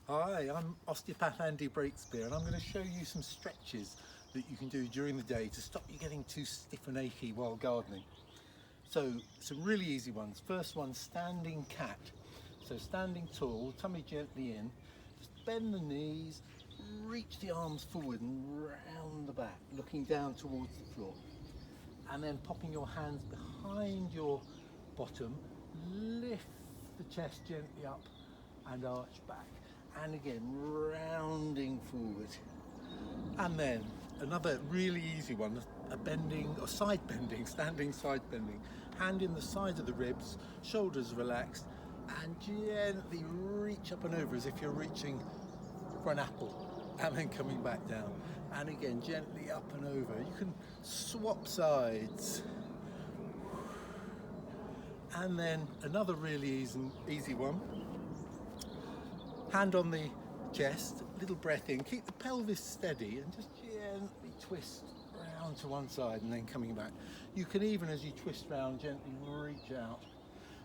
Hi, I'm osteopath Andy Breakspear, and I'm going to show you some stretches that you can do during the day to stop you getting too stiff and achy while gardening. So some really easy ones. First one, standing cat. So standing tall, tummy gently in, just bend the knees, reach the arms forward and round the back, looking down towards the floor. And then popping your hands behind your bottom, lift the chest gently up and arch back. And again, rounding forward. And then another really easy one, a bending or side bending, standing side bending. Hand in the side of the ribs, shoulders relaxed, and gently reach up and over as if you're reaching for an apple, and then coming back down. And again, gently up and over. You can swap sides. And then another really easy one. Hand on the chest, little breath in, keep the pelvis steady and just gently twist round to one side and then coming back. You can even, as you twist round, gently reach out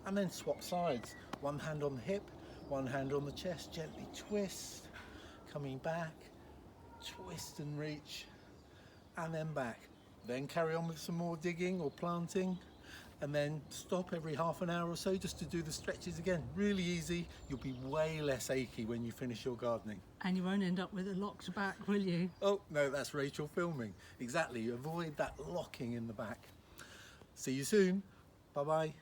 and then swap sides. One hand on the hip, one hand on the chest, gently twist, coming back, twist and reach, and then back. Then carry on with some more digging or planting, and then stop every half an hour or so just to do the stretches again. Really easy. You'll be way less achy when you finish your gardening. And you won't end up with a locked back, will you? Oh, no, that's Rachel filming. Exactly, avoid that locking in the back. See you soon. Bye-bye.